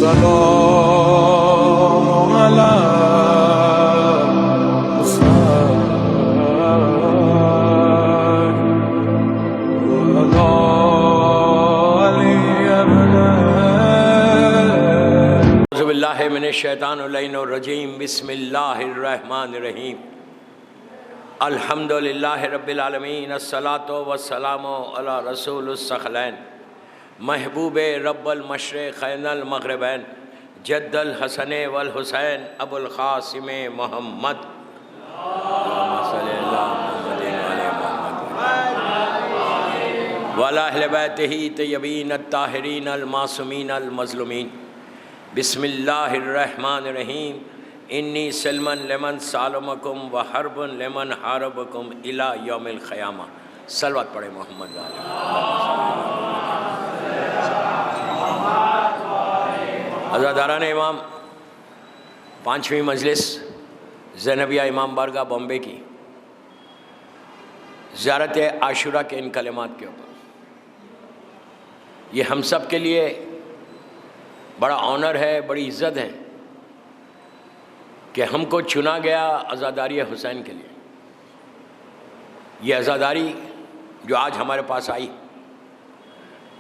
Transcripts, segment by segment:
السلام على من الشیطان اللعین الرجیم بسم اللہ الرحمن الرحیم الحمدللہ رب العالمین الصلاۃ والسلام علی رسول الثقلین محبوب رب المشرقین المغربین جد الحسن والحسین ابو القاسم محمد وعلی اہل بیتہ طیبین الطاہرین المعصومین المظلومین بسم اللہ الرحمن الرحیم انی سلمن لمن سالمکم و حرب لمن حاربکم الی یوم القیامہ. صلوات پڑھے محمد والے. عزاداران امام، 5ویں مجلس زینبیہ امام بارگاہ بامبے کی زیارت عاشورہ کے ان کلمات کے اوپر یہ ہم سب کے لیے بڑا آنر ہے، بڑی عزت ہے کہ ہم کو چنا گیا عزاداری حسین کے لیے. یہ عزاداری جو آج ہمارے پاس آئی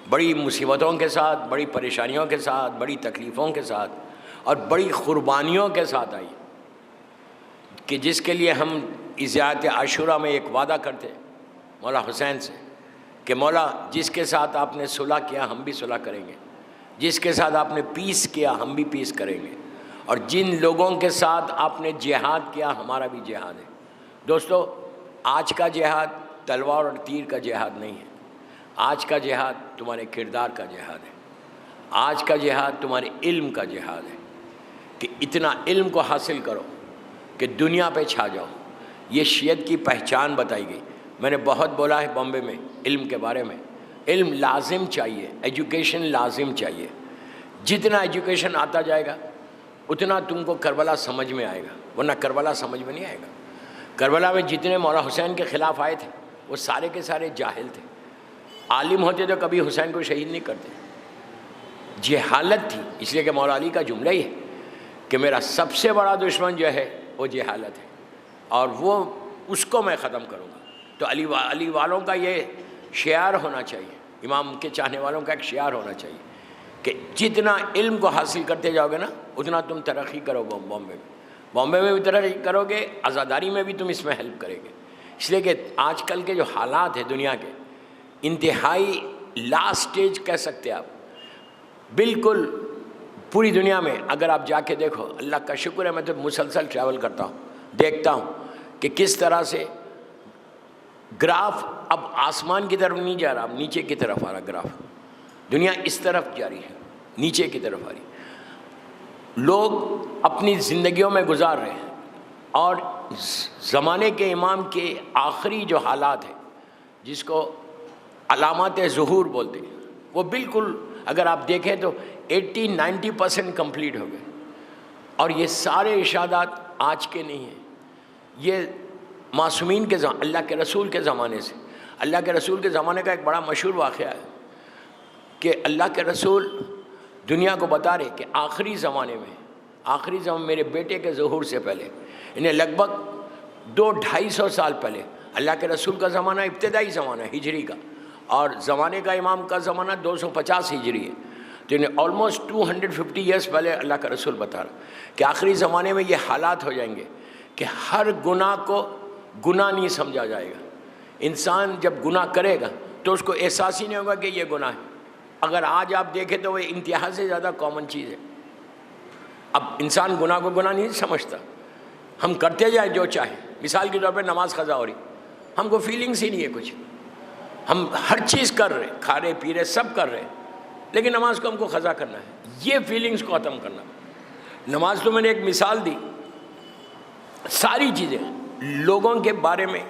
بڑی مصیبتوں کے ساتھ، بڑی پریشانیوں کے ساتھ، بڑی تکلیفوں کے ساتھ اور بڑی قربانیوں کے ساتھ آئی، کہ جس کے لیے ہم زیارت عاشورہ میں ایک وعدہ کرتے مولا حسین سے کہ مولا جس کے ساتھ آپ نے صلح کیا ہم بھی صلح کریں گے، جس کے ساتھ آپ نے پیس کیا ہم بھی پیس کریں گے، اور جن لوگوں کے ساتھ آپ نے جہاد کیا ہمارا بھی جہاد ہے. دوستو، آج کا جہاد تلوار اور تیر کا جہاد نہیں ہے. آج کا جہاد تمہارے کردار کا جہاد ہے. آج کا جہاد تمہارے علم کا جہاد ہے کہ اتنا علم کو حاصل کرو کہ دنیا پہ چھا جاؤ. یہ شیعت کی پہچان بتائی گئی. میں نے بہت بولا ہے بامبے میں علم کے بارے میں. علم لازم چاہیے، ایجوکیشن لازم چاہیے. جتنا ایجوکیشن آتا جائے گا اتنا تم کو کربلا سمجھ میں آئے گا، ورنہ کربلا سمجھ میں نہیں آئے گا. کربلا میں جتنے مولا حسین کے خلاف آئے تھے وہ سارے کے سارے جاہل تھے. عالم ہوتے تو کبھی حسین کو شہید نہیں کرتے. جہالت تھی، اس لیے کہ مولا علی کا جملہ ہی ہے کہ میرا سب سے بڑا دشمن جو ہے وہ جہالت ہے، اور وہ اس کو میں ختم کروں گا. تو علی والوں کا یہ شعار ہونا چاہیے، امام کے چاہنے والوں کا ایک شعار ہونا چاہیے کہ جتنا علم کو حاصل کرتے جاؤ گے نا اتنا تم ترقی کرو. بامبے میں بھی ترقی کرو گے، عزاداری میں بھی تم اس میں ہیلپ کرے گے. اس لیے کہ آج کل کے جو حالات ہیں دنیا کے انتہائی لاسٹ سٹیج کہہ سکتے آپ. بالکل پوری دنیا میں اگر آپ جا کے دیکھو، اللہ کا شکر ہے میں تو مسلسل ٹریول کرتا ہوں، دیکھتا ہوں کہ کس طرح سے گراف اب آسمان کی طرف نہیں جا رہا، اب نیچے کی طرف آ رہا گراف. دنیا اس طرف جاری ہے، نیچے کی طرف آ رہی. لوگ اپنی زندگیوں میں گزار رہے ہیں، اور زمانے کے امام کے آخری جو حالات ہیں جس کو علامات ظہور بولتے ہیں، وہ بالکل اگر آپ دیکھیں تو 80-90% کمپلیٹ ہو گئے. اور یہ سارے ارشادات آج کے نہیں ہیں، یہ معصومین کے اللہ کے رسول کے زمانے سے. اللہ کے رسول کے زمانے کا ایک بڑا مشہور واقعہ ہے کہ اللہ کے رسول دنیا کو بتا رہے کہ آخری زمانے میں میرے بیٹے کے ظہور سے پہلے، انہیں لگ بھگ 200-250 سال پہلے، اللہ کے رسول کا زمانہ ابتدائی زمانہ ہے ہجری کا، اور زمانے کا امام کا زمانہ 250 ہجری ہے. تو انہیں آلموسٹ 250 ایئرس پہلے اللہ کا رسول بتا رہا کہ آخری زمانے میں یہ حالات ہو جائیں گے کہ ہر گناہ کو گناہ نہیں سمجھا جائے گا. انسان جب گناہ کرے گا تو اس کو احساس ہی نہیں ہوگا کہ یہ گناہ ہے. اگر آج آپ دیکھیں تو وہ انتہا سے زیادہ کامن چیز ہے. اب انسان گناہ کو گناہ نہیں سمجھتا، ہم کرتے جائیں جو چاہے. مثال کے طور پہ نماز قضا ہو رہی، ہم کو فیلنگس ہی نہیں ہے کچھ، ہم ہر چیز کر رہے، کھا رہے پی رہے سب کر رہے، لیکن نماز کو ہم کو قضا کرنا ہے. یہ فیلنگس کو ختم کرنا. نماز تو میں نے ایک مثال دی، ساری چیزیں لوگوں کے بارے میں.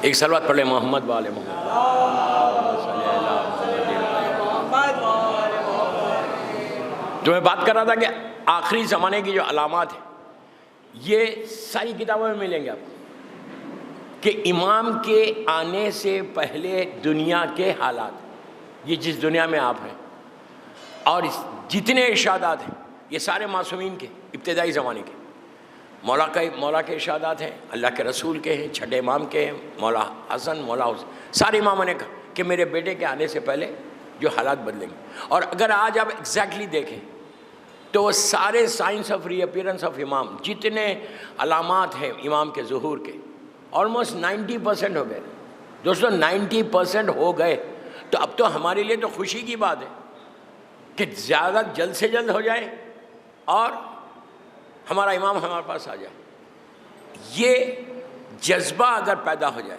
ایک صلوات پڑھ لیں محمد والے محمد. تو میں بات کر رہا تھا کہ آخری زمانے کی جو علامات ہیں یہ ساری کتابوں میں ملیں گے آپ کو، کہ امام کے آنے سے پہلے دنیا کے حالات، یہ جس دنیا میں آپ ہیں، اور جتنے ارشادات ہیں یہ سارے معصومین کے ابتدائی زمانے کے، مولا کے ارشادات ہیں، اللہ کے رسول کے ہیں، چھٹے امام کے ہیں، مولا حسن، مولا حسین، سارے اماموں نے کہا کہ میرے بیٹے کے آنے سے پہلے جو حالات بدلیں گے. اور اگر آج آپ ایگزیکٹلی دیکھیں تو وہ سارے signs of reappearance of امام، جتنے علامات ہیں امام کے ظہور کے، آلموسٹ 90% ہو گئے. دوستو 90% ہو گئے. تو اب تو ہمارے لیے تو خوشی کی بات ہے کہ زیادہ جلد سے جلد ہو جائے اور ہمارا امام ہمارے پاس آ جائے. یہ جذبہ اگر پیدا ہو جائے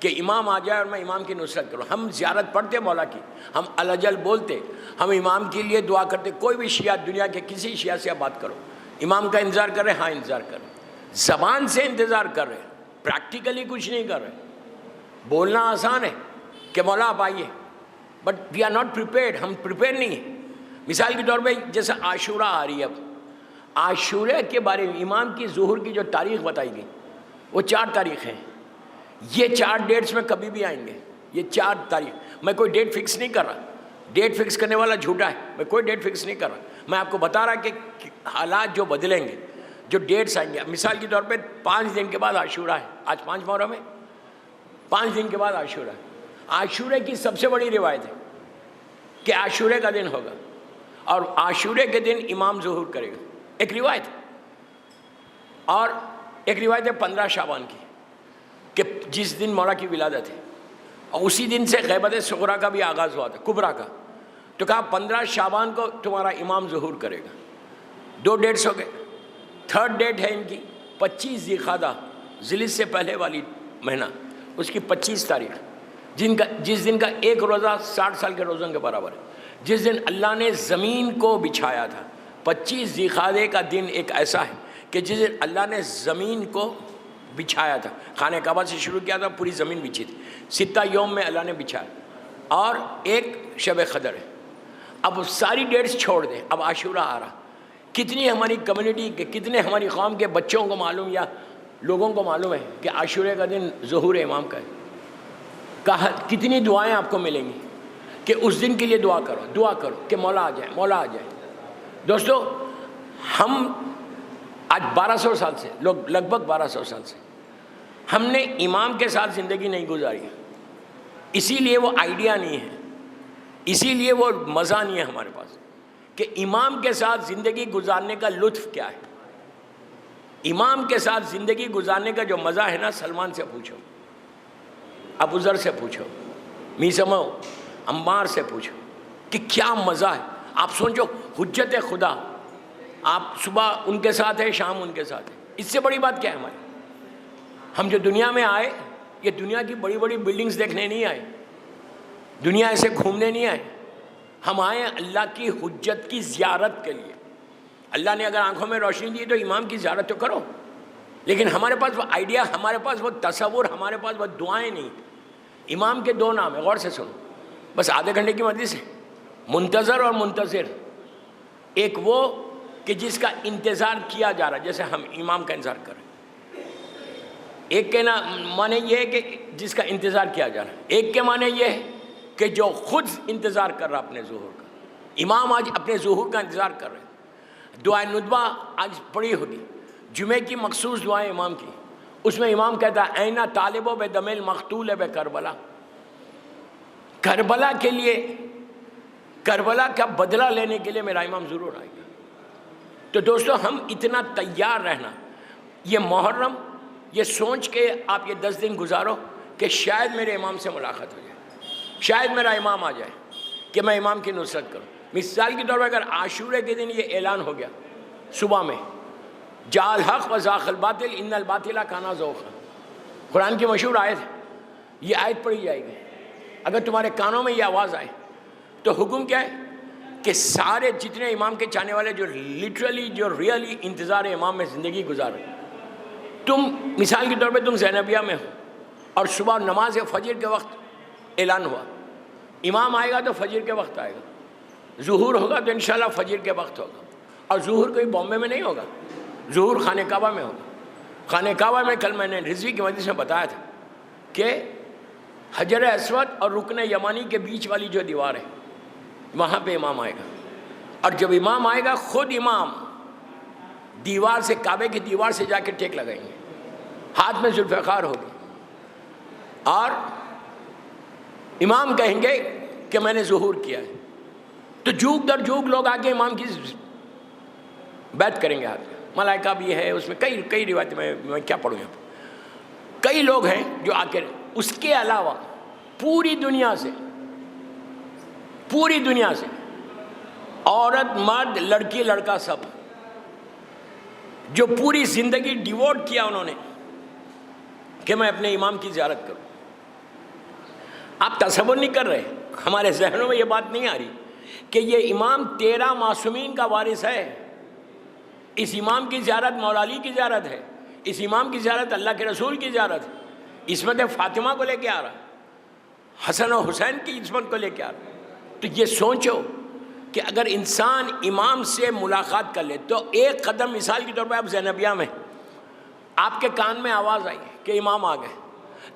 کہ امام آ جائے اور میں امام کی نصرت کروں. ہم زیارت پڑھتے مولا کی، ہم الجل بولتے، ہم امام کے لیے دعا کرتے. کوئی بھی شیعہ، دنیا کے کسی شیعہ سے آپ بات کرو، امام کا انتظار کر رہے ہیں؟ ہاں انتظار کر رہے ہیں، زبان سے انتظار کر رہے ہیں، پریکٹیکلی کچھ نہیں کر رہے. بولنا آسان ہے کہ مولا آپ آئیے، but we are not prepared. ہم پریپیئر نہیں ہیں. مثال کے طور پہ جیسے عاشورہ آ رہی ہے، اب عاشورہ کے بارے میں امام کی ظہور کی جو تاریخ بتائی گئی وہ 4 تاریخ ہیں. یہ 4 ڈیٹس میں کبھی بھی آئیں گے. یہ 4 تاریخ، میں کوئی ڈیٹ فکس نہیں کر رہا، ڈیٹ فکس کرنے والا جھوٹا ہے. میں کوئی ڈیٹ فکس نہیں کر رہا، میں آپ کو بتا رہا کہ حالات جو بدلیں گے، جو ڈیٹس آئیں گے. مثال کے طور پہ 5 دن کے بعد عاشورہ ہے. آج 5 محرم ہے، 5 دن کے بعد عاشورہ ہے. عاشورے کی سب سے بڑی روایت ہے کہ عاشورے کا دن ہوگا اور عاشورے کے دن امام ظہور کرے گا. ایک روایت. اور ایک روایت ہے 15 شعبان کی کہ جس دن مولا کی ولادت ہے، اور اسی دن سے غیبت صغریٰ کا بھی آغاز ہوا تھا، کبریٰ کا. تو کہا 15 شعبان کو تمہارا امام ظہور کرے گا. 2 ڈیٹس ہو گئے. 3rd ڈیٹ ہے ان کی 25 ذی القعدہ، ذی سے پہلے والی مہینہ، اس کی 25 تاریخ، جس دن کا ایک روزہ 60 سال کے روزوں کے برابر ہے. جس دن اللہ نے زمین کو بچھایا تھا. 25 ذی القعدہ کا دن ایک ایسا ہے کہ جس دن اللہ نے زمین کو بچھایا تھا. خانہ کعبہ سے شروع کیا تھا، پوری زمین بچھی تھی. 6 یوم میں اللہ نے بچھایا. اور ایک شب قدر ہے. اب ساری ڈیٹس چھوڑ دیں، اب عاشورہ آ رہا. کتنی ہماری کمیونٹی کے، کتنے ہماری قوم کے بچوں کو معلوم یا لوگوں کو معلوم ہے کہ عاشورے کا دن ظہور امام کا ہے. کتنی دعائیں آپ کو ملیں گی کہ اس دن کے لیے دعا کرو کہ مولا آ جائے، مولا آ جائے. دوستو ہم آج 1200 سال سے، لگ بھگ 1200 سال سے ہم نے امام کے ساتھ زندگی نہیں گزاری. اسی لیے وہ آئیڈیا نہیں ہے، اسی لیے وہ مزہ نہیں ہے ہمارے پاس کہ امام کے ساتھ زندگی گزارنے کا لطف کیا ہے. امام کے ساتھ زندگی گزارنے کا جو مزہ ہے نا، سلمان سے پوچھو، ابو ذر سے پوچھو، میثمہ عمار سے پوچھو کہ کیا مزہ ہے. آپ سوچو، حجت خدا، آپ صبح ان کے ساتھ ہیں، شام ان کے ساتھ ہیں. اس سے بڑی بات کیا ہے ہماری؟ ہم جو دنیا میں آئے، یہ دنیا کی بڑی بڑی بلڈنگز دیکھنے نہیں آئے، دنیا ایسے گھومنے نہیں آئے. ہم آئے اللہ کی حجت کی زیارت کے لیے. اللہ نے اگر آنکھوں میں روشنی دی تو امام کی زیارت تو کرو. لیکن ہمارے پاس وہ آئیڈیا، ہمارے پاس وہ تصور، ہمارے پاس وہ دعائیں نہیں. امام کے 2 نام ہیں، غور سے سنو، بس آدھے گھنٹے کی مجلس ہے. منتظر اور منتظر. ایک وہ کہ جس کا انتظار کیا جا رہا ہے، جیسے ہم امام کا انتظار کر رہے ہیں. ایک کے معنی یہ ہے کہ جس کا انتظار کیا جا رہا ہے. ایک کے معنی یہ ہے کہ جو خود انتظار کر رہا اپنے ظہور کا. امام آج اپنے ظہور کا انتظار کر رہے ہیں. دعائے ندبہ آج پڑھی ہوگی، جمعے کی مخصوص دعائیں امام کی. اس میں امام کہتا ہے اینا طالبو بے دم المقتول بے کربلا. کربلا کے لیے، کربلا کا بدلہ لینے کے لیے میرا امام ضرور آئے گا. تو دوستو ہم اتنا تیار رہنا. یہ محرم، یہ سوچ کے آپ یہ 10 دن گزارو کہ شاید میرے امام سے ملاقات ہو جائے، شاید میرا امام آ جائے کہ میں امام کی نصرت کروں. مثال کے طور پر اگر عاشورے کے دن یہ اعلان ہو گیا صبح میں، جاء الحق و زاق الباطل ان الباطل کان زوقا، قرآن کی مشہور آیت ہے، یہ آیت پڑھی جائے گی. اگر تمہارے کانوں میں یہ آواز آئے تو حکم کیا ہے کہ سارے جتنے امام کے چاہنے والے جو لٹرلی، جو ریئلی انتظار امام میں زندگی گزارے، تم مثال کے طور پہ تم زینبیہ میں ہو، اور صبح نماز فجر کے وقت اعلان ہوا، امام آئے گا تو فجر کے وقت آئے گا، ظہور ہوگا تو انشاءاللہ فجر کے وقت ہوگا، اور ظہور کوئی بامبے میں نہیں ہوگا، ظہور خانہ کعبہ میں ہوگا۔ خانہ کعبہ میں کل میں نے رضوی کی مجلس میں بتایا تھا کہ حجر اسود اور رکن یمانی کے بیچ والی جو دیوار ہے وہاں پہ امام آئے گا، اور جب امام آئے گا خود امام دیوار سے، کعبے کی دیوار سے جا کے ٹیک لگائیں گے، ہاتھ میں ذوالفقار ہوگی، اور امام کہیں گے کہ میں نے ظہور کیا ہے، تو جھوک در جھوک لوگ آ کے امام کی بیعت کریں گے ہاتھ میں، ملائکہ بھی ہے اس میں، کئی روایتیں، میں کیا پڑھوں یہاں پر، کئی لوگ ہیں جو آ کے، اس کے علاوہ پوری دنیا سے عورت مرد لڑکی لڑکا سب جو پوری زندگی ڈیووٹ کیا انہوں نے کہ میں اپنے امام کی زیارت کروں۔ آپ تصور نہیں کر رہے، ہمارے ذہنوں میں یہ بات نہیں آ رہی کہ یہ امام 13 معصومین کا وارث ہے، اس امام کی زیارت مولا علی کی زیارت ہے، اس امام کی زیارت اللہ کے رسول کی زیارت ہے، عصمت فاطمہ کو لے کے آ رہا، حسن و حسین کی عصمت کو لے کے آ رہا۔ تو یہ سوچو کہ اگر انسان امام سے ملاقات کر لے تو ایک قدم، مثال کے طور پہ آپ زینبیہ میں آپ کے کان میں آواز آئی کہ امام آ گئے،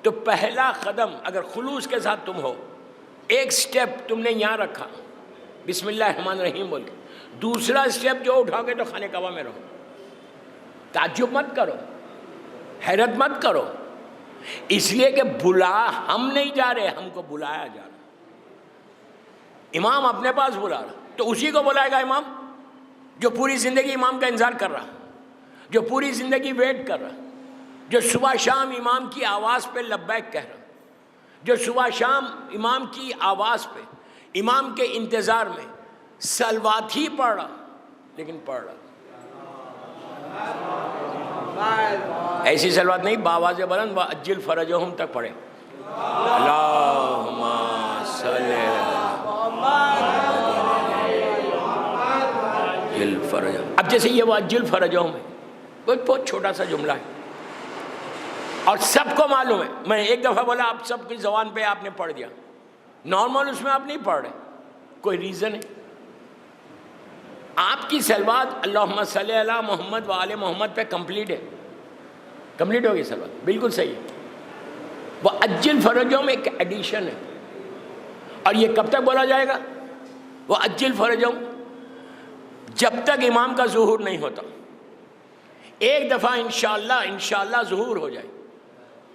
تو پہلا قدم اگر خلوص کے ساتھ تم ہو، ایک سٹیپ تم نے یہاں رکھا بسم اللہ الرحمن الرحیم بول کے، دوسرا سٹیپ جو اٹھاؤ گے تو خانہ کعبہ میں رہو۔ تعجب مت کرو، حیرت مت کرو، اس لیے کہ ہم نہیں جا رہے، ہم کو بلایا جا رہا، امام اپنے پاس بلا رہا، تو اسی کو بلائے گا امام جو پوری زندگی امام کا انتظار کر رہا، جو پوری زندگی ویٹ کر رہا، جو صبح شام امام کی آواز پہ لبیک کہہ رہا، جو صبح شام امام کی آواز پہ، امام کے انتظار میں صلوات ہی پڑھ رہا، لیکن پڑھ رہا ایسی صلوات نہیں، بآواز بلند وَأَجِّلْ فَرَجَهُمْ تک پڑھے، اللہم صلی اجل فرجہم۔ اب جیسے یہ وَأَجِّلْ فَرَجَهُمْ ہے، بہت چھوٹا سا جملہ ہے اور سب کو معلوم ہے، میں ایک دفعہ بولا آپ سب کی زبان پہ آپ نے پڑھ دیا، نارمل اس میں آپ نہیں پڑھ رہے، کوئی ریزن ہے؟ آپ کی صلوات اللہم صلی علی محمد وآل محمد پہ کمپلیٹ ہے، کمپلیٹ ہوگی صلوات، بالکل صحیح ہے۔ وَأَجِّلْ فَرَجَهُمْ ایک ایڈیشن ہے، اور یہ کب تک بولا جائے گا؟ وَأَجِّلْ فَرَجَهُمْ جب تک امام کا ظہور نہیں ہوتا، ایک دفعہ انشاءاللہ ظہور ہو جائے،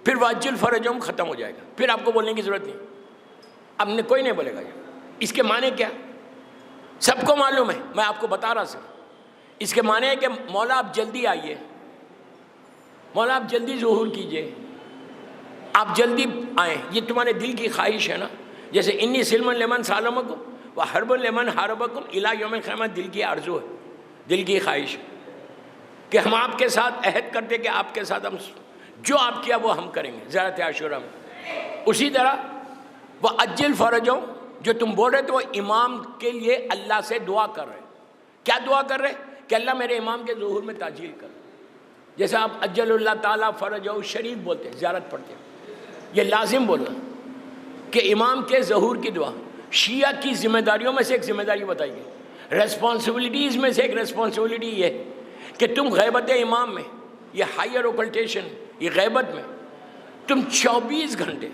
پھر وَأَجِّلْ فَرَجَهُمْ ختم ہو جائے گا، پھر آپ کو بولنے کی ضرورت نہیں، اب کوئی نہیں بولے گا۔ اس کے معنی کیا؟ سب کو معلوم ہے، میں آپ کو بتا رہا ہوں، اس کے معنی ہے کہ مولا آپ جلدی آئیے، مولا آپ جلدی ظہور کیجئے، آپ جلدی آئیں، یہ تمہارے دل کی خواہش ہے نا، جیسے انی سلم لمن سالمکم وحرب لمن حاربکم الی یوم القیامہ، دل کی آرزو ہے، دل کی خواہش ہے کہ ہم آپ کے ساتھ عہد کرتے کہ آپ کے ساتھ ہم جو آپ کیا وہ ہم کریں گے زیارت عاشورہ میں۔ اسی طرح وَأَجِّلْ فَرَجَهُمْ جو تم بول رہے تو وہ امام کے لیے اللہ سے دعا کر رہے، کیا دعا کر رہے؟ کہ اللہ میرے امام کے ظہور میں تعجیل کر، جیسے آپ اجل اللہ تعالیٰ فرجہ شریف بولتے ہیں، زیارت پڑھتے ہیں، یہ لازم بولنا کہ امام کے ظہور کی دعا۔ شیعہ کی ذمہ داریوں میں سے ایک ذمہ داری بتائی گئی، ریسپانسبلٹیز میں سے ایک ریسپانسبلٹی یہ کہ تم غیبت امام میں، یہ ہائر اوکلٹیشن، یہ غیبت میں تم 24 گھنٹے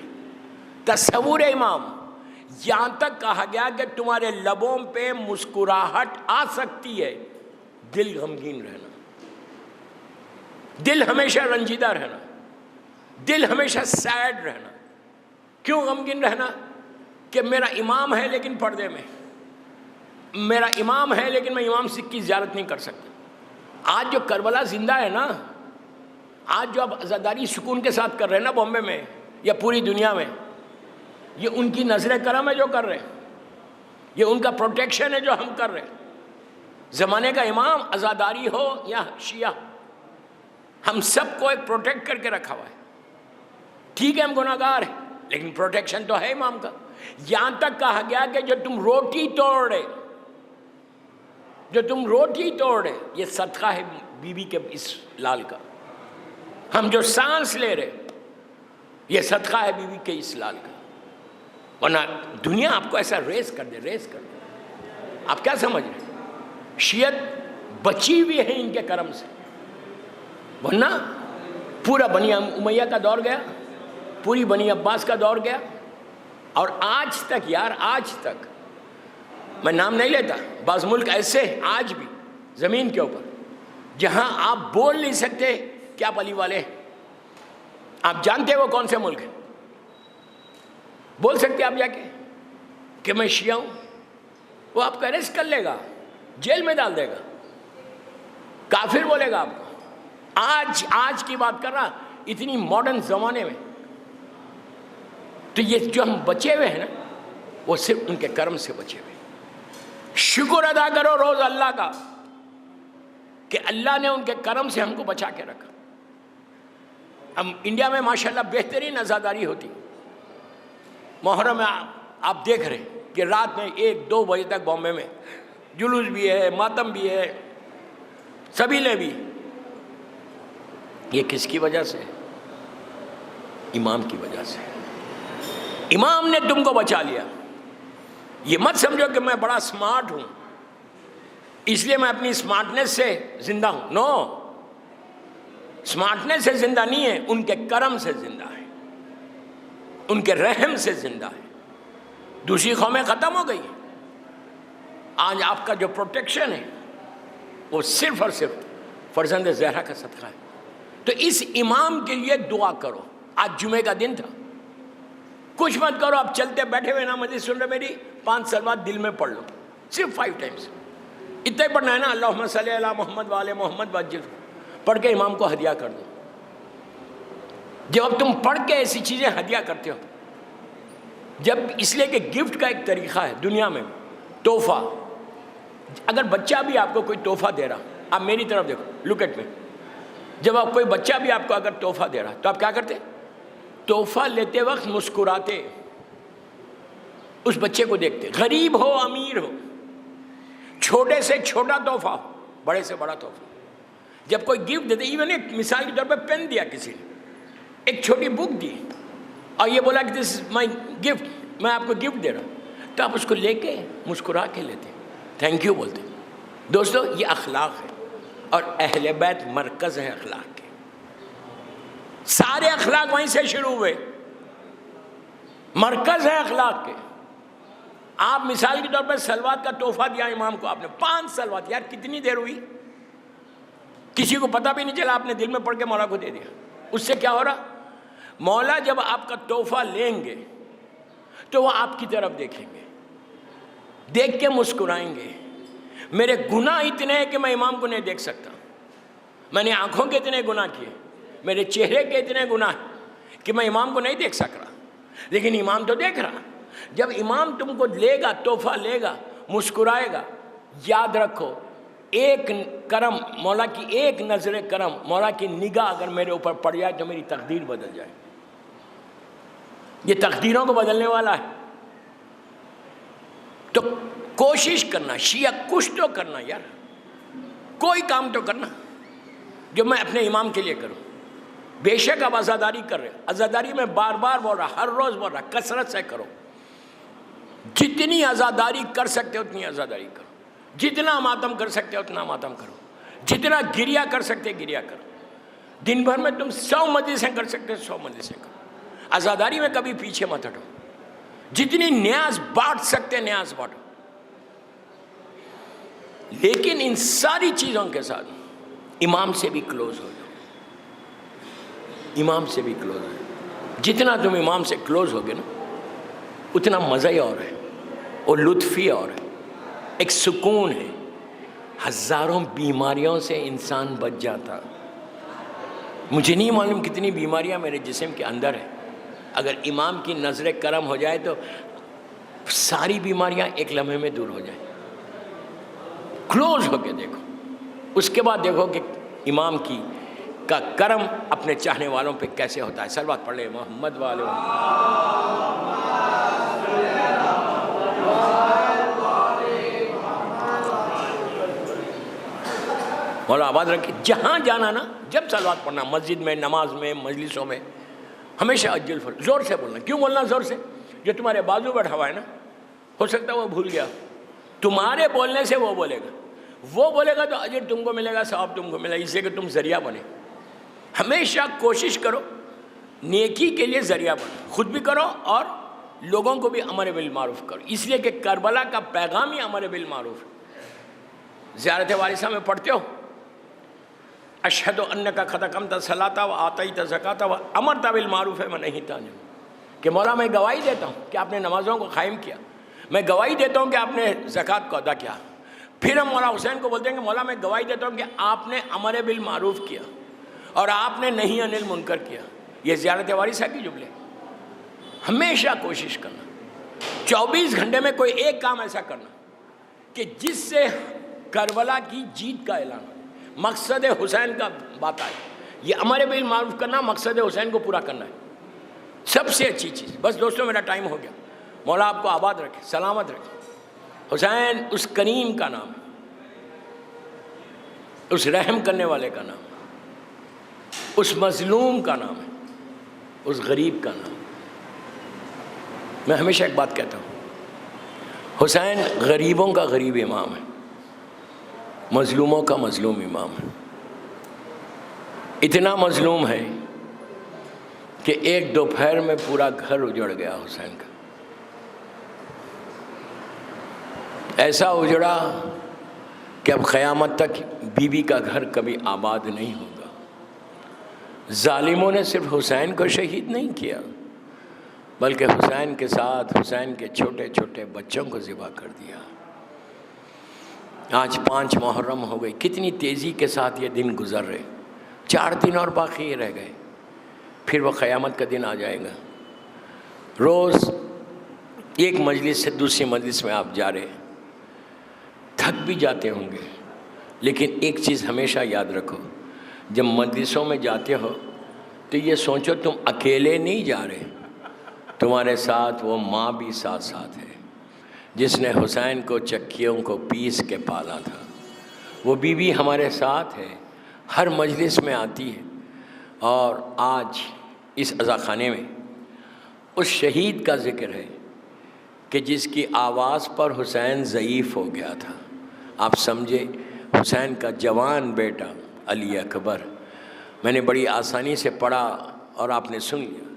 تصور امام، یہاں تک کہا گیا کہ تمہارے لبوں پہ مسکراہٹ آ سکتی ہے، دل غمگین رہنا، دل ہمیشہ رنجیدہ رہنا، دل ہمیشہ سیڈ رہنا۔ کیوں غمگین رہنا؟ کہ میرا امام ہے لیکن پردے میں، میرا امام ہے لیکن میں امام سکھ کی زیارت نہیں کر سکتا۔ آج جو کربلا زندہ ہے نا، آج جو آپ عزاداری سکون کے ساتھ کر رہے ہیں نا بامبے میں یا پوری دنیا میں، یہ ان کی نظر کرم ہے جو کر رہے ہیں، یہ ان کا پروٹیکشن ہے جو ہم کر رہے ہیں۔ زمانے کا امام عزاداری ہو یا شیعہ، ہم سب کو ایک پروٹیکٹ کر کے رکھا ہوا ہے۔ ٹھیک ہے ہم گناہ گار ہیں لیکن پروٹیکشن تو ہے امام کا۔ یہاں تک کہا گیا کہ جو تم روٹی توڑ رہے، جو تم روٹی توڑ رہے، یہ صدقہ ہے بی بی کے اس لال کا۔ ہم جو سانس لے رہے، یہ صدقہ ہے بیوی کے اسلال کا، ورنہ دنیا آپ کو ایسا ریس کر دے۔ آپ کیا سمجھ رہے ہیں؟ شیعت بچی ہوئی ہے ان کے کرم سے، ورنہ پورا بنی امیہ کا دور گیا، پوری بنی عباس کا دور گیا، اور آج تک یار، آج تک میں نام نہیں لیتا، بعض ملک ایسے ہیں آج بھی زمین کے اوپر جہاں آپ بول نہیں سکتے کہ آپ علی والے ہیں۔ آپ جانتے ہیں وہ کون سے ملک ہیں؟ بول سکتے آپ جا کے کہ میں شیعہ ہوں؟ وہ آپ کو اریسٹ کر لے گا، جیل میں ڈال دے گا، کافر بولے گا آپ کو۔ آج کی بات کر رہا، اتنی ماڈرن زمانے میں۔ تو یہ جو ہم بچے ہوئے ہیں نا، وہ صرف ان کے کرم سے بچے ہوئے۔ شکر ادا کرو روز اللہ کا کہ اللہ نے ان کے کرم سے ہم کو بچا کے رکھا۔ ہم انڈیا میں ماشاءاللہ بہترین عزاداری ہوتی، محرم میں آپ دیکھ رہے ہیں کہ رات میں 1-2 بجے تک بامبے میں جلوس بھی ہے، ماتم بھی ہے، سبھی نے بھی۔ یہ کس کی وجہ سے؟ امام کی وجہ سے۔ امام نے تم کو بچا لیا۔ یہ مت سمجھو کہ میں بڑا سمارٹ ہوں اس لیے میں اپنی سمارٹنس سے زندہ ہوں، نو، سمارٹنس سے زندہ نہیں ہے، ان کے کرم سے زندہ ہے، ان کے رحم سے زندہ ہے۔ دوسری قومیں ختم ہو گئی، آج آپ کا جو پروٹیکشن ہے وہ صرف اور صرف فرزند زہرا کا صدقہ ہے۔ تو اس امام کے لیے دعا کرو۔ آج جمعے کا دن تھا، کچھ مت کرو، آپ چلتے بیٹھے ہوئے نا مجھے سن رہے، میری 5 صلوات دل میں پڑھ لو، صرف 5 ٹائمز، اتنا ہی پڑھنا ہے نا، اللہم صلی علی محمد وآل محمد وجل، پڑھ کے امام کو ہدیہ کر دو۔ جب اب تم پڑھ کے ایسی چیزیں ہدیہ کرتے ہو، جب اس لیے کہ گفٹ کا ایک طریقہ ہے دنیا میں، تحفہ۔ اگر بچہ بھی آپ کو کوئی تحفہ دے رہا، آپ میری طرف دیکھو، لک ایٹ می، جب آپ کوئی بچہ بھی آپ کو اگر تحفہ دے رہا تو آپ کیا کرتے؟ تحفہ لیتے وقت مسکراتے، اس بچے کو دیکھتے، غریب ہو امیر ہو، چھوٹے سے چھوٹا تحفہ، بڑے سے بڑا تحفہ۔ جب کوئی گفٹ دیتے، ایون ایک مثال کے طور پہ پین دیا کسی نے، ایک چھوٹی بک دی اور یہ بولا کہ دس از مائی گفٹ، میں آپ کو گفٹ دے رہا ہوں، تو آپ اس کو لے کے مسکرا کے لیتے، تھینک یو بولتے۔ دوستو یہ اخلاق ہے، اور اہل بیت مرکز ہے اخلاق کے، سارے اخلاق وہیں سے شروع ہوئے، مرکز ہے اخلاق کے۔ آپ مثال کے طور پر صلوات کا تحفہ دیا امام کو، آپ نے 5 صلوات، یار کتنی دیر ہوئی، کسی کو پتہ بھی نہیں چلا، آپ نے دل میں پڑھ کے مولا کو دے دیا۔ اس سے کیا ہو رہا؟ مولا جب آپ کا تحفہ لیں گے تو وہ آپ کی طرف دیکھیں گے، دیکھ کے مسکرائیں گے۔ میرے گناہ اتنے ہیں کہ میں امام کو نہیں دیکھ سکتا، میں نے آنکھوں کے اتنے گناہ کیے، میرے چہرے کے اتنے گناہ ہیں کہ میں امام کو نہیں دیکھ سک رہا، لیکن امام تو دیکھ رہا۔ جب امام تم کو لے گا، تحفہ لے گا، مسکرائے گا، یاد رکھو ایک کرم، مولا کی ایک نظر کرم، مولا کی نگاہ اگر میرے اوپر پڑ جائے تو میری تقدیر بدل جائے۔ یہ تقدیروں کو بدلنے والا ہے۔ تو کوشش کرنا، شیعہ کچھ تو کرنا یار، کوئی کام تو کرنا جو میں اپنے امام کے لیے کروں۔ بے شک آپ عزاداری کر رہے، عزاداری میں بار بار بول رہا، ہر روز بول رہا، کثرت سے کرو، جتنی عزاداری کر سکتے ہو اتنی عزاداری کرو، جتنا ماتم کر سکتے ہو اتنا ماتم کرو، جتنا گریہ کر سکتے گریہ کرو۔ دن بھر میں تم 100 مجلسیں کر سکتے 100 مجلسیں کرو۔ عزاداری میں کبھی پیچھے مت ہٹو، جتنی نیاز بانٹ سکتے نیاز بانٹو، لیکن ان ساری چیزوں کے ساتھ امام سے بھی کلوز ہو جاؤ، امام سے بھی کلوز ہو جاؤ۔ جتنا تم امام سے کلوز ہوگے نا اتنا مزہ ہی اور ہے، اور لطف ہی اور ہے، ایک سکون ہے۔ ہزاروں بیماریوں سے انسان بچ جاتا، مجھے نہیں معلوم کتنی بیماریاں میرے جسم کے اندر ہیں، اگر امام کی نظر کرم ہو جائے تو ساری بیماریاں ایک لمحے میں دور ہو جائیں۔ کلوز ہو کے دیکھو، اس کے بعد دیکھو کہ امام کی کا کرم اپنے چاہنے والوں پہ کیسے ہوتا ہے۔ صلوات پڑھ لیں محمد والے۔ مولا آباد رکھے، جہاں جانا نا، جب صلوات پڑھنا، مسجد میں، نماز میں، مجلسوں میں، ہمیشہ عجل فرج، زور سے بولنا. کیوں بولنا زور سے؟ جو تمہارے بازو بیٹھا ہوا ہے نا، ہو سکتا ہے وہ بھول گیا، تمہارے بولنے سے وہ بولے گا. وہ بولے گا تو اجر تم کو ملے گا، ثواب تم کو ملے گا، اس لیے کہ تم ذریعہ بنے. ہمیشہ کوشش کرو نیکی کے لیے ذریعہ بنو، خود بھی کرو اور لوگوں کو بھی امر بالمعروف کرو. اس لیے کہ کربلا کا پیغام ہی امر بالمعروف ہے. زیارت وارثہ میں پڑھتے ہو اشہد انک قد اقمت الصلاۃ و آتیت الزکاۃ و امرت بالمعروف ونہیت عن المنکر، کہ مولا میں گواہی دیتا ہوں کہ آپ نے نمازوں کو قائم کیا، میں گواہی دیتا ہوں کہ آپ نے زکوٰۃ کو ادا کیا. پھر ہم مولا حسین کو بولتے ہیں کہ مولا میں گواہی دیتا ہوں کہ آپ نے امر بالمعروف کیا اور آپ نے نہی عن المنکر کیا. یہ زیارت وارثہ کی جملے. ہمیشہ کوشش کرنا 24 گھنٹے میں کوئی ایک کام ایسا کرنا کہ جس سے کربلا کی جیت کا اعلان ہو، مقصد حسین کا بات آئے. یہ امر بالمعروف کرنا، مقصد حسین کو پورا کرنا ہے سب سے اچھی چیز. بس دوستوں میرا ٹائم ہو گیا. مولا آپ کو آباد رکھے، سلامت رکھے. حسین اس کریم کا نام ہے، اس رحم کرنے والے کا نام ہے، اس مظلوم کا نام ہے، اس غریب کا نام. میں ہمیشہ ایک بات کہتا ہوں، حسین غریبوں کا غریب امام ہے، مظلوموں کا مظلوم امام ہے. اتنا مظلوم ہے کہ ایک دوپہر میں پورا گھر اجڑ گیا حسین کا. ایسا اجڑا کہ اب قیامت تک بی بی کا گھر کبھی آباد نہیں ہوگا. ظالموں نے صرف حسین کو شہید نہیں کیا بلکہ حسین کے ساتھ حسین کے چھوٹے چھوٹے بچوں کو ذبح کر دیا. آج 5 محرم ہو گئی، کتنی تیزی کے ساتھ یہ دن گزر رہے. 4 دن اور باقی رہ گئے، پھر وہ قیامت کا دن آ جائے گا. روز ایک مجلس سے دوسری مجلس میں آپ جا رہے ہیں، تھک بھی جاتے ہوں گے، لیکن ایک چیز ہمیشہ یاد رکھو، جب مجلسوں میں جاتے ہو تو یہ سوچو تم اکیلے نہیں جا رہے، تمہارے ساتھ وہ ماں بھی ساتھ ساتھ ہے جس نے حسین کو چکیوں کو پیس کے پالا تھا. وہ بیوی ہمارے ساتھ ہے، ہر مجلس میں آتی ہے. اور آج اس عزاخانے میں اس شہید کا ذکر ہے کہ جس کی آواز پر حسین ضعیف ہو گیا تھا. آپ سمجھے، حسین کا جوان بیٹا علی اکبر. میں نے بڑی آسانی سے پڑھا اور آپ نے سن لیا.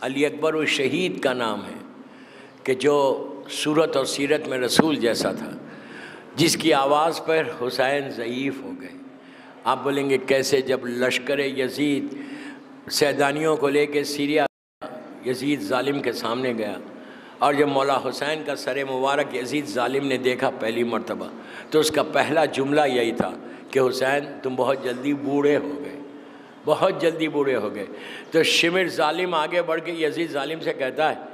علی اکبر اس شہید کا نام ہے کہ جو صورت اور سیرت میں رسول جیسا تھا، جس کی آواز پر حسین ضعیف ہو گئے. آپ بولیں گے کیسے؟ جب لشکر یزید سیدانیوں کو لے کے سیریا یزید ظالم کے سامنے گیا، اور جب مولا حسین کا سر مبارک یزید ظالم نے دیکھا پہلی مرتبہ، تو اس کا پہلا جملہ یہی تھا کہ حسین تم بہت جلدی بوڑھے ہو گئے، بہت جلدی بوڑھے ہو گئے. تو شمر ظالم آگے بڑھ کے یزید ظالم سے کہتا ہے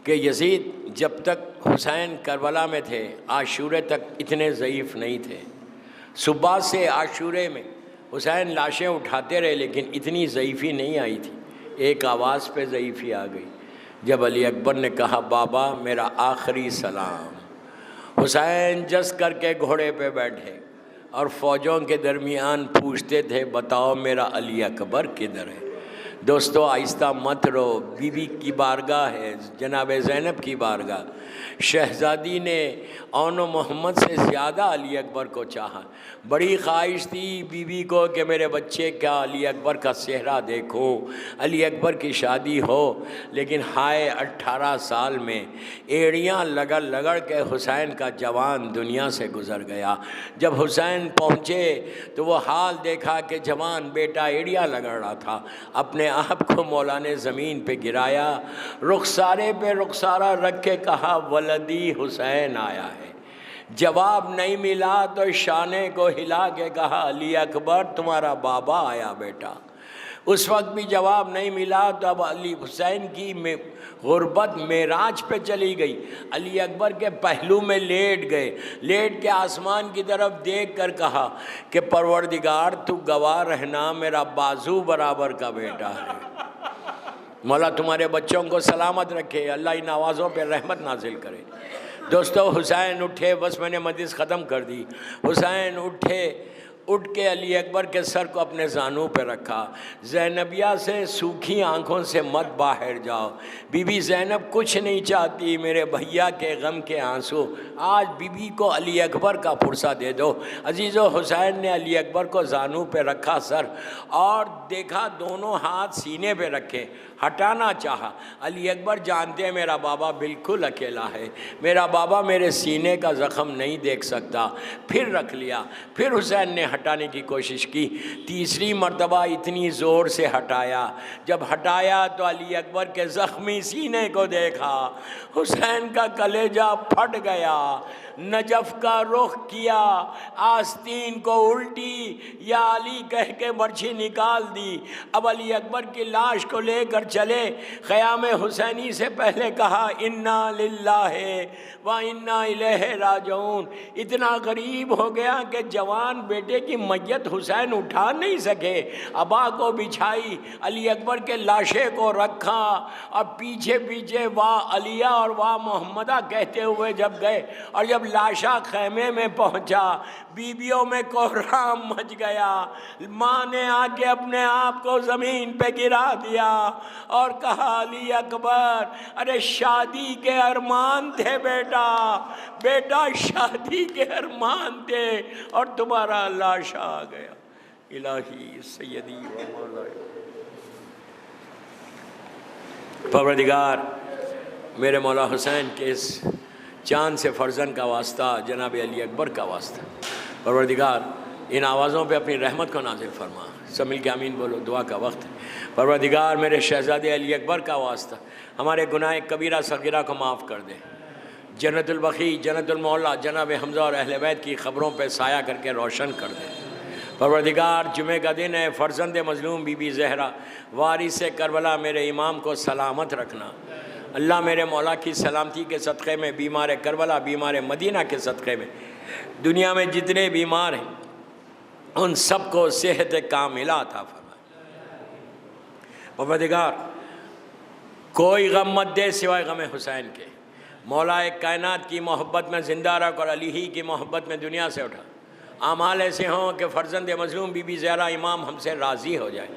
کہ یزید جب تک حسین کربلا میں تھے عاشورے تک اتنے ضعیف نہیں تھے. صبح سے عاشورے میں حسین لاشیں اٹھاتے رہے لیکن اتنی ضعیفی نہیں آئی تھی. ایک آواز پہ ضعیفی آ گئی جب علی اکبر نے کہا بابا میرا آخری سلام. حسین جس کر کے گھوڑے پہ بیٹھے اور فوجوں کے درمیان پوچھتے تھے بتاؤ میرا علی اکبر کدھر ہے. دوستو آہستہ مت رو، بی بی کی بارگاہ ہے، جناب زینب کی بارگاہ. شہزادی نے اون و محمد سے زیادہ علی اکبر کو چاہا. بڑی خواہش تھی بی بی کو کہ میرے بچے کا علی اکبر کا چہرہ دیکھوں، علی اکبر کی شادی ہو. لیکن ہائے 18 سال میں ایڑیاں لگڑ لگڑ کے حسین کا جوان دنیا سے گزر گیا. جب حسین پہنچے تو وہ حال دیکھا کہ جوان بیٹا ایڑیاں لگڑ رہا تھا. اپنے آپ کو مولا نے زمین پہ گرایا، رخسارے پہ رخسارہ رکھ کے کہا ولدی حسین آیا ہے. جواب نہیں ملا تو شانے کو ہلا کے کہا علی اکبر تمہارا بابا آیا بیٹا. اس وقت بھی جواب نہیں ملا تو اب علی حسین کی غربت معراج پہ چلی گئی. علی اکبر کے پہلو میں لیٹ گئے، لیٹ کے آسمان کی طرف دیکھ کر کہا کہ پروردگار تو گواہ رہنا میرا بازو برابر کا بیٹا ہے. مولا تمہارے بچوں کو سلامت رکھے، اللہ ان آوازوں پہ رحمت نازل کرے. دوستو حسین اٹھے، بس میں نے مجلس ختم کر دی. حسین اٹھے اٹھ کے علی اکبر کے سر کو اپنے زانوں پہ رکھا، زینبیہ سے سوکھی آنکھوں سے مت باہر جاؤ، بی بی زینب کچھ نہیں چاہتی میرے بھیا کے غم کے آنسو، آج بی بی کو علی اکبر کا پرسہ دے دو۔ عزیزو، حسین نے علی اکبر کو زانوں پہ رکھا سر، اور دیکھا دونوں ہاتھ سینے پہ رکھے، ہٹانا چاہا۔ علی اکبر جانتے ہیں میرا بابا بالکل اکیلا ہے، میرا بابا میرے سینے کا زخم نہیں دیکھ سکتا، پھر رکھ لیا۔ پھر حسین نے ہٹانے کی کوشش کی، تیسری مرتبہ اتنی زور سے ہٹایا، جب ہٹایا تو علی اکبر کے زخمی سینے کو دیکھا، حسین کا کلیجہ پھٹ گیا، نجف کا رخ کیا، آستین کو الٹی یا علی کہہ کے برچھی نکال دی۔ اب علی اکبر کی لاش کو لے کر چلے، خیام حسینی سے پہلے کہا انا للہ و انا الیہ راجعون۔ اتنا غریب ہو گیا کہ جوان بیٹے کی میت حسین اٹھا نہیں سکے، ابا کو بچھائی، علی اکبر کے لاشے کو رکھا، اور پیچھے پیچھے واہ علیہ اور واہ محمدہ کہتے ہوئے جب گئے، اور جب لاشا خیمے میں پہنچا، بیویوں میں کوہرام مچ گیا۔ ماں نے آ کے اپنے آپ کو زمین پہ گرا دیا اور کہا علی اکبر، ارے شادی کے ارمان تھے بیٹا، بیٹا شادی کے ارمان تھے، اور تمہارا لاشا آ گیا۔ الہی سیدی و مولائی، پروردگار میرے مولا حسین کے اس چاند سے فرزند کا واسطہ، جناب علی اکبر کا واسطہ، پروردگار ان آوازوں پہ اپنی رحمت کو نازل فرما۔ سب مل کے آمین بولو، دعا کا وقت ہے۔ پروردگار میرے شہزادے علی اکبر کا واسطہ ہمارے گناہ کبیرہ صغیرہ کو معاف کر دے، جنت البقیع، جنت المعلا جناب حمزہ اور اہل بیت کی خبروں پہ سایہ کر کے روشن کر دے۔ پروردگار جمعہ کا دن ہے، فرزند مظلوم بی بی زہرا وارث کربلا میرے امام کو سلامت رکھنا۔ اللہ میرے مولا کی سلامتی کے صدقے میں بیمار کربلا، بیمار مدینہ کے صدقے میں دنیا میں جتنے بیمار ہیں ان سب کو صحت کاملہ عطا فرما۔ پروردگار کوئی غم مت دے سوائے غم حسین کے، مولا کائنات کی محبت میں زندہ رکھ اور علی ہی کی محبت میں دنیا سے اٹھا۔ اعمال ایسے ہوں کہ فرزند مظلوم بی بی زہرا امام ہم سے راضی ہو جائے۔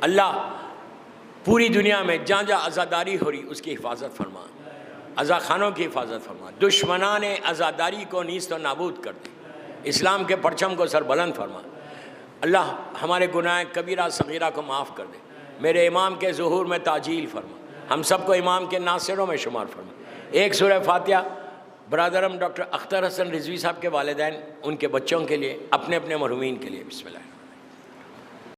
اللہ پوری دنیا میں جہاں جہاں عزاداری ہو رہی اس کی حفاظت فرما، عزا خانوں کی حفاظت فرما، دشمنان عزاداری کو نیست و نابود کر دے، اسلام کے پرچم کو سر بلند فرما۔ اللہ ہمارے گناہ کبیرہ صغیرہ کو معاف کر دے، میرے امام کے ظہور میں تعجیل فرما، ہم سب کو امام کے ناصروں میں شمار فرما۔ ایک سورہ فاتحہ برادرم ڈاکٹر اختر حسن رضوی صاحب کے والدین، ان کے بچوں کے لیے، اپنے اپنے مرحومین کے لیے۔ بسم اللہ۔